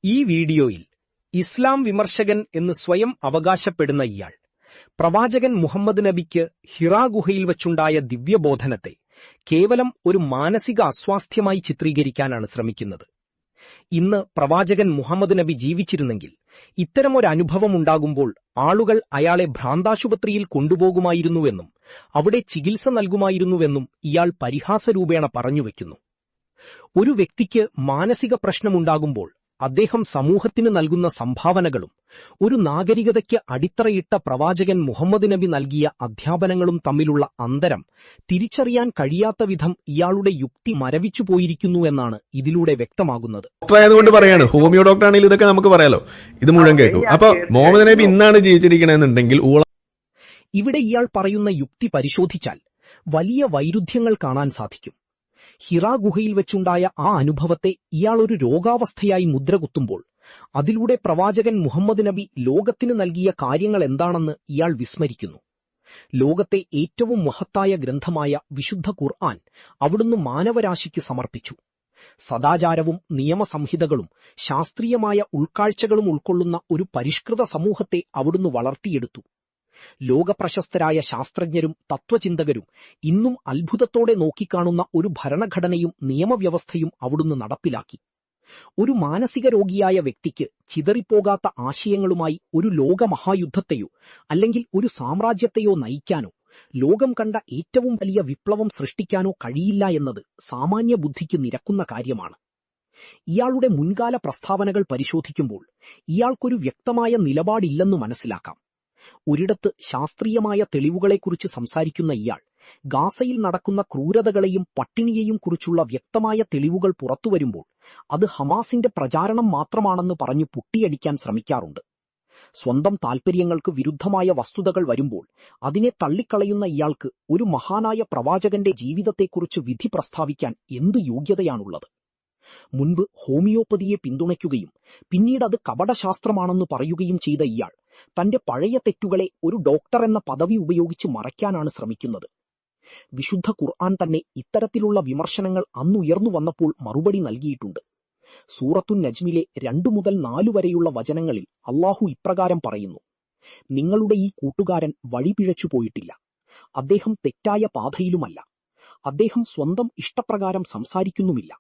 ഈ വീഡിയോയിൽ ഇസ്ലാം വിമർശകൻ എന്ന് സ്വയം അവകാശപ്പെടുന്ന ഇയാൾ പ്രവാചകൻ മുഹമ്മദ് നബിക്ക് ഹിറാ ഗുഹയിൽ വച്ചുണ്ടായ ദിവ്യബോധനത്തെ കേവലം ഒരു മാനസിക അസ്വാസ്ഥ്യമായി ചിത്രീകരിക്കാനാണ് ശ്രമിക്കുന്നത്. ഇന്ന് പ്രവാചകൻ മുഹമ്മദ് നബി ജീവിച്ചിരുന്നെങ്കിൽ ഇത്തരമൊരനുഭവം ഉണ്ടാകുമ്പോൾ ആളുകൾ അയാളെ ഭ്രാന്താശുപത്രിയിൽ കൊണ്ടുപോകുമായിരുന്നുവെന്നും അവിടെ ചികിത്സ നൽകുമായിരുന്നുവെന്നും ഇയാൾ പരിഹാസരൂപേണ പറഞ്ഞുവെക്കുന്നു. ഒരു വ്യക്തിക്ക് മാനസിക പ്രശ്നമുണ്ടാകുമ്പോൾ അദ്ദേഹം സമൂഹത്തിന് നൽകുന്ന സംഭാവനകളും ഒരു നാഗരികതയ്ക്ക് അടിത്തറയിട്ട പ്രവാചകൻ മുഹമ്മദ് നബി നൽകിയ അധ്യാപനങ്ങളും തമ്മിലുള്ള അന്തരം തിരിച്ചറിയാൻ കഴിയാത്ത വിധം ഇയാളുടെ യുക്തി മരവിച്ചു പോയിരിക്കുന്നുവെന്നാണ് ഇതിലൂടെ വ്യക്തമാകുന്നത്. ഡോക്ടറായതുകൊണ്ട് പറയാണ്, ഹോമിയോ ഡോക്ടറാണെങ്കിൽ ഇതൊക്കെ നമുക്ക് പറയാലോ. ഇത് മുഴുവൻ കേട്ടു. അപ്പൊ മുഹമ്മദ് നബി ഇന്നാണ് ജീവിച്ചിരിക്കണമെന്നുണ്ടെങ്കിൽ ഇവിടെ ഇയാൾ പറയുന്ന യുക്തി പരിശോധിച്ചാൽ വലിയ വൈരുദ്ധ്യങ്ങൾ കാണാൻ സാധിക്കും. ഹിറാ ഗുഹയിൽ വെച്ചുണ്ടായ ആ അനുഭവത്തെ ഇയാൾ ഒരു രോഗാവസ്ഥയായി മുദ്രകുത്തുമ്പോൾ അതിലൂടെ പ്രവാചകൻ മുഹമ്മദ് നബി ലോകത്തിന് നൽകിയ കാര്യങ്ങൾ എന്താണെന്ന് ഇയാൾ വിസ്മരിക്കുന്നു. ലോകത്തെ ഏറ്റവും മഹത്തായ ഗ്രന്ഥമായ വിശുദ്ധ ഖുർആൻ അവിടുന്ന് മാനവരാശിക്ക് സമർപ്പിച്ചു. സദാചാരവും നിയമസംഹിതകളും ശാസ്ത്രീയമായ ഉൾക്കാഴ്ചകളും ഉൾക്കൊള്ളുന്ന ഒരു പരിഷ്കൃത സമൂഹത്തെ അവിടുന്ന് വളർത്തിയെടുത്തു. ലോകപ്രശസ്തരായ ശാസ്ത്രജ്ഞരും തത്വചിന്തകരും ഇന്നും അത്ഭുതത്തോടെ നോക്കിക്കാണുന്ന ഒരു ഭരണഘടനയും നിയമവ്യവസ്ഥയും അവിടുന്ന് നടപ്പിലാക്കി. ഒരു മാനസിക രോഗിയായ വ്യക്തിക്ക് ചിതറിപ്പോകാത്ത ആശയങ്ങളുമായി ഒരു ലോകമഹായുദ്ധത്തെയോ അല്ലെങ്കിൽ ഒരു സാമ്രാജ്യത്തെയോ നയിക്കാനോ ലോകം കണ്ട ഏറ്റവും വലിയ വിപ്ലവം സൃഷ്ടിക്കാനോ കഴിയില്ല എന്നത് സാമാന്യ ബുദ്ധിക്ക് നിരക്കുന്ന കാര്യമാണ്. ഇയാളുടെ മുൻകാല പ്രസ്താവനകൾ പരിശോധിക്കുമ്പോൾ ഇയാൾക്കൊരു വ്യക്തമായ നിലപാടില്ലെന്ന് മനസ്സിലാക്കാം. ഒരിടത്ത് ശാസ്ത്രീയമായ തെളിവുകളെക്കുറിച്ച് സംസാരിക്കുന്ന ഇയാൾ ഗാസയിൽ നടക്കുന്ന ക്രൂരതകളെയും പട്ടിണിയെയും കുറിച്ചുള്ള വ്യക്തമായ തെളിവുകൾ പുറത്തുവരുമ്പോൾ അത് ഹമാസിന്റെ പ്രചാരണം മാത്രമാണെന്ന് പറഞ്ഞു പുട്ടിയടിക്കാൻ ശ്രമിക്കാറുണ്ട്. സ്വന്തം താൽപര്യങ്ങൾക്ക് വിരുദ്ധമായ വസ്തുതകൾ വരുമ്പോൾ അതിനെ തള്ളിക്കളയുന്ന ഇയാൾക്ക് ഒരു മഹാനായ പ്രവാചകന്റെ ജീവിതത്തെക്കുറിച്ച് വിധി പ്രസ്താവിക്കാൻ എന്ത് യോഗ്യതയാണുള്ളത്? മുൻപ് ഹോമിയോപ്പതിയെ പിന്തുണയ്ക്കുകയും പിന്നീട് അത് കപടശാസ്ത്രമാണെന്ന് പറയുകയും ചെയ്ത ഇയാൾ തന്റെ പഴയ തെറ്റുകളെ ഒരു ഡോക്ടർ എന്ന പദവി ഉപയോഗിച്ച് മറയ്ക്കാനാണ് ശ്രമിക്കുന്നത്. വിശുദ്ധ ഖുർആൻ തന്നെ ഇത്തരത്തിലുള്ള വിമർശനങ്ങൾ അന്നുയർന്നു വന്നപ്പോൾ മറുപടി നൽകിയിട്ടുണ്ട്. സൂറത്തുൻ നജ്മിലെ 2 മുതൽ 4 വരെയുള്ള വചനങ്ങളിൽ അള്ളാഹു ഇപ്രകാരം പറയുന്നു: നിങ്ങളുടെ ഈ കൂട്ടുകാരൻ വഴിപിഴച്ചു പോയിട്ടില്ല. അദ്ദേഹം തെറ്റായ പാതയിലുമല്ല. അദ്ദേഹം സ്വന്തം ഇഷ്ടപ്രകാരം സംസാരിക്കുന്നുമില്ല.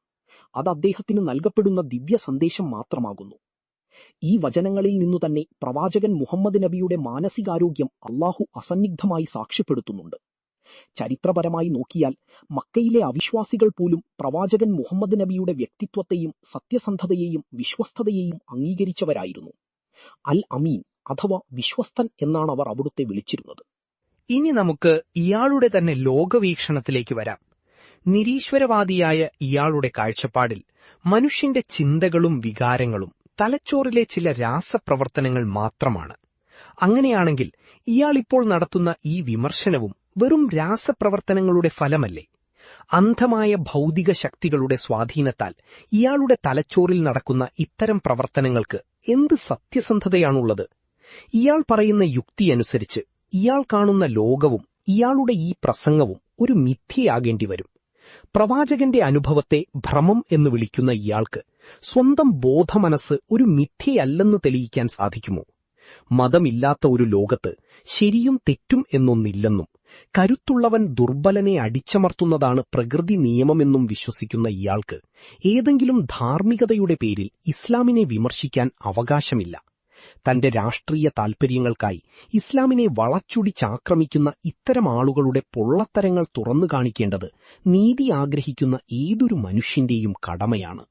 അത് അദ്ദേഹത്തിന് നൽകപ്പെടുന്ന ദിവ്യ സന്ദേശം മാത്രമാകുന്നു. ഈ വചനങ്ങളിൽ നിന്നു തന്നെ പ്രവാചകൻ മുഹമ്മദ് നബിയുടെ മാനസികാരോഗ്യം അള്ളാഹു അസന്നിഗ്ധമായി സാക്ഷ്യപ്പെടുത്തുന്നുണ്ട്. ചരിത്രപരമായി നോക്കിയാൽ മക്കയിലെ അവിശ്വാസികൾ പോലും പ്രവാചകൻ മുഹമ്മദ് നബിയുടെ വ്യക്തിത്വത്തെയും സത്യസന്ധതയെയും വിശ്വസ്തതയെയും അംഗീകരിച്ചവരായിരുന്നു. അൽ അമീൻ അഥവാ വിശ്വസ്തൻ എന്നാണ് അവർ അവിടുത്തെ വിളിച്ചിരുന്നത്. ഇനി നമുക്ക് ഇയാളുടെ തന്നെ ലോകവീക്ഷണത്തിലേക്ക് വരാം. നിരീശ്വരവാദിയായ ഇയാളുടെ കാഴ്ചപ്പാടിൽ മനുഷ്യന്റെ ചിന്തകളും വികാരങ്ങളും തലച്ചോറിലെ ചില രാസപ്രവർത്തനങ്ങൾ മാത്രമാണ്. അങ്ങനെയാണെങ്കിൽ ഇയാൾ ഇപ്പോൾ നടത്തുന്ന ഈ വിമർശനവും വെറും രാസപ്രവർത്തനങ്ങളുടെ ഫലമല്ലേ? അന്ധമായ ഭൗതിക ശക്തികളുടെ സ്വാധീനത്താൽ ഇയാളുടെ തലച്ചോറിൽ നടക്കുന്ന ഇത്തരം പ്രവർത്തനങ്ങൾക്ക് എന്ത് സത്യസന്ധതയാണുള്ളത്? ഇയാൾ പറയുന്ന യുക്തിയനുസരിച്ച് ഇയാൾ കാണുന്ന ലോകവും ഇയാളുടെ ഈ പ്രസംഗവും ഒരു മിഥ്യയാകേണ്ടി വരും. പ്രവാചകന്റെ അനുഭവത്തെ ഭ്രമം എന്ന് വിളിക്കുന്ന ഇയാൾക്ക് സ്വന്തം ബോധമനസ്സ് ഒരു മിഥ്യയല്ലെന്ന് തെളിയിക്കാൻ സാധിക്കുമോ? മതമില്ലാത്ത ഒരു ലോകത്ത് ശരിയും തെറ്റും എന്നൊന്നില്ലെന്നും കരുത്തുള്ളവൻ ദുർബലനെ അടിച്ചമർത്തുന്നതാണ് പ്രകൃതി നിയമമെന്നും വിശ്വസിക്കുന്ന ഇയാൾക്ക് ഏതെങ്കിലും ധാർമ്മികതയുടെ പേരിൽ ഇസ്ലാമിനെ വിമർശിക്കാൻ അവകാശമില്ല. തന്റെ രാഷ്ട്രീയ താൽപര്യങ്ങൾക്കായി ഇസ്ലാമിനെ വളച്ചൊടിച്ചാക്രമിക്കുന്ന ഇത്തരം ആളുകളുടെ പൊള്ളത്തരങ്ങൾ തുറന്നു കാണിക്കേണ്ടത് നീതി ആഗ്രഹിക്കുന്ന ഏതൊരു മനുഷ്യന്റെയും കടമയാണ്.